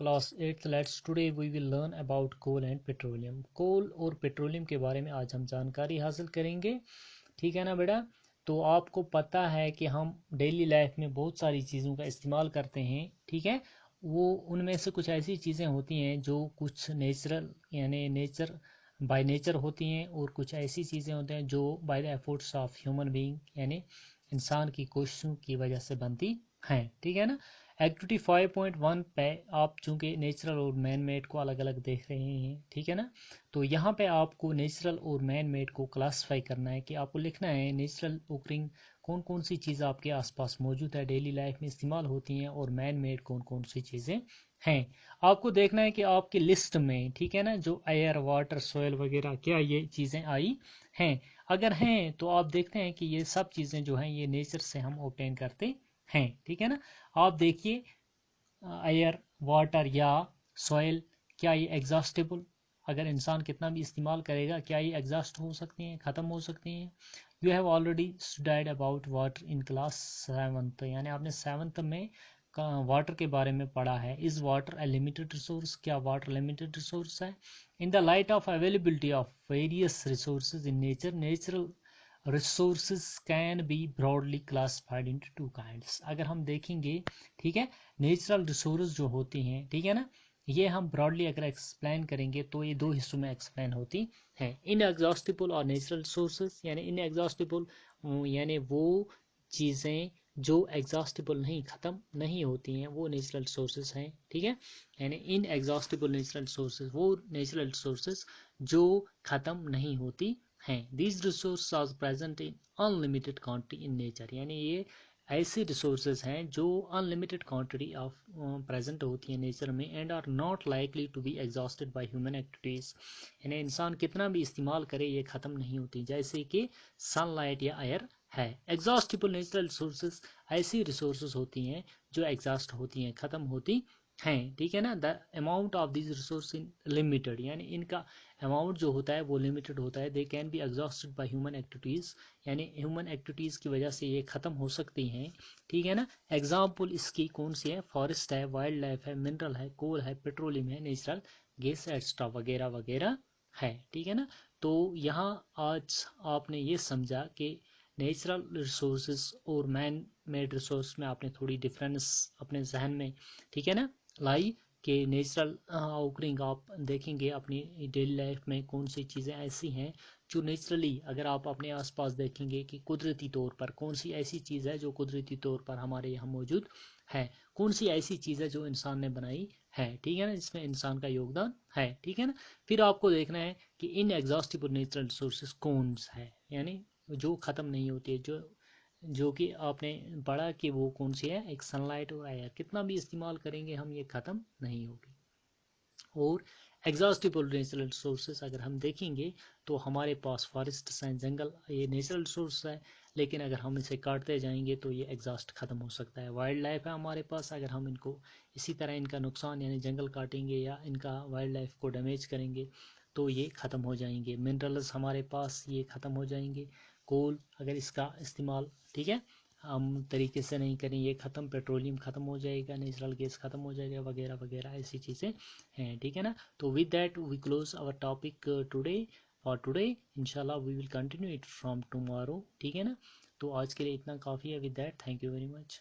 Class 8th let's today we will learn about coal and petroleum. Coal और petroleum के बारे में आज हम जानकारी हासिल करेंगे। ठीक है ना बेटा। तो आपको पता है कि हम डेली लाइफ में बहुत सारी चीज़ों का इस्तेमाल करते हैं। ठीक है, वो उनमें से कुछ ऐसी चीज़ें होती हैं जो कुछ नेचुरल यानी नेचर बाय नेचर होती हैं, और कुछ ऐसी चीज़ें होती हैं जो by the efforts of human being यानी इंसान की कोशिशों की वजह से बनती हैं। ठीक है ना। एक्टिविटी 5.1 पे आप चूंकि नेचुरल और मैन मेड को अलग अलग देख रहे हैं। ठीक है ना। तो यहाँ पे आपको नेचुरल और मैन मेड को क्लासिफाई करना है कि आपको लिखना है नेचुरल ओकरिंग कौन कौन सी चीज़ आपके आसपास मौजूद है, डेली लाइफ में इस्तेमाल होती हैं, और मैन मेड कौन कौन सी चीज़ें हैं। आपको देखना है कि आपकी लिस्ट में, ठीक है ना, जो एयर वाटर सॉइल वगैरह क्या ये चीज़ें आई हैं। अगर हैं तो आप देखते हैं कि ये सब चीज़ें जो हैं ये नेचर से हम ऑब्टेन करते हैं। ठीक है ना। आप देखिए एयर वाटर या सॉइल, क्या ये एग्जॉस्टेबल, अगर इंसान कितना भी इस्तेमाल करेगा क्या ये एग्जॉस्ट हो सकती हैं, ख़त्म हो सकती हैं। You have already studied about water in class 7th, यानी आपने 7th में वाटर के बारे में पढ़ा है। Is water A limited resource, क्या वाटर लिमिटेड रिसोर्स है। In the light of availability of various resources in nature, natural resources can be broadly classified into two kinds. अगर हम देखेंगे, ठीक है, नेचुरल रिसोर्स जो होती हैं, ठीक है ना, ये हम ब्रॉडली अगर एक्सप्लेन करेंगे तो ये दो हिस्सों में एक्सप्लेन होती हैं। इन एग्जॉस्टिबल और नेचुरल रिसोर्सेज, यानी इन एग्जॉस्टिबल यानी वो चीज़ें जो एग्जॉस्टिबल नहीं, ख़त्म नहीं होती हैं, वो नेचुरल रिसोर्सेज हैं। ठीक है, यानी इन एग्जॉस्टिबल नेचुरल रिसोर्सेज, वो नेचुरल रिसोर्सेज जो ख़त्म नहीं होती हैं। These resources are present in unlimited quantity in nature, यानी ये ऐसे रिसोर्सेज हैं जो अनलिमिटेड क्वांटिटी ऑफ प्रेजेंट होती है नेचर में, and are not likely to be exhausted by human activities, यानी इंसान कितना भी इस्तेमाल करे ये ख़त्म नहीं होती, जैसे कि सनलाइट या एयर है। एग्जॉस्टिबल नेचुरल रिसोर्सेज ऐसी रिसोर्सेज होती हैं जो एग्जॉस्ट होती हैं, ख़त्म होती हैं। ठीक है ना। The amount of this resource in limited, यानी इनका अमाउंट जो होता है वो लिमिटेड होता है। They can be exhausted by human activities, यानी ह्यूमन एक्टिविटीज़ की वजह से ये ख़त्म हो सकती हैं। ठीक है ना। एग्जाम्पल इसकी कौन सी है, फॉरेस्ट है, वाइल्ड लाइफ है, मिनरल है, कोल है, पेट्रोलियम है, नेचुरल गैस एक्स्ट्रा वगैरह वगैरह है। ठीक है ना। तो यहाँ आज आपने ये समझा कि नेचुरल रिसोर्सेज और मैन मेड रिसोर्स में आपने थोड़ी डिफरेंस अपने जहन में, ठीक है ना, लाई कि नेचुरल ओकरिंग आप देखेंगे अपनी डेली लाइफ में कौन सी चीज़ें ऐसी हैं जो नेचुरली, अगर आप अपने आसपास देखेंगे कि कुदरती तौर पर कौन सी ऐसी चीज़ है जो कुदरती तौर पर हमारे यहाँ मौजूद है, कौन सी ऐसी चीज़ है जो इंसान ने बनाई है। ठीक है ना, इसमें इंसान का योगदान है। ठीक है ना। फिर आपको देखना है कि इन एग्जॉस्टिबल नेचुरल रिसोर्सेज कौन सा है, यानी जो ख़त्म नहीं होती है, जो कि आपने पढ़ा कि वो कौन सी है, एक सनलाइट और एयर, कितना भी इस्तेमाल करेंगे हम ये ख़त्म नहीं होगी। और एग्जॉस्टिबल नेचुरल रिसोर्सेज अगर हम देखेंगे तो हमारे पास फॉरेस्ट हैं, जंगल, ये नेचुरल रिसोर्स है, लेकिन अगर हम इसे काटते जाएंगे तो ये एग्जॉस्ट ख़त्म हो सकता है। वाइल्ड लाइफ है हमारे पास, अगर हम इनको इसी तरह इनका नुकसान यानी जंगल काटेंगे या इनका वाइल्ड लाइफ को डैमेज करेंगे तो ये ख़त्म हो जाएंगे। मिनरल्स हमारे पास ये ख़त्म हो जाएंगे। कोल अगर इसका इस्तेमाल, ठीक है, हम तरीके से नहीं करें ये ख़त्म, पेट्रोलियम ख़त्म हो जाएगा, नेचुरल गैस ख़त्म हो जाएगा वगैरह वगैरह ऐसी चीज़ें हैं। ठीक है ना। तो with that we close our topic today for today, इंशाल्लाह we will continue it from tomorrow. ठीक है ना। तो आज के लिए इतना काफ़ी है। With that thank you very much.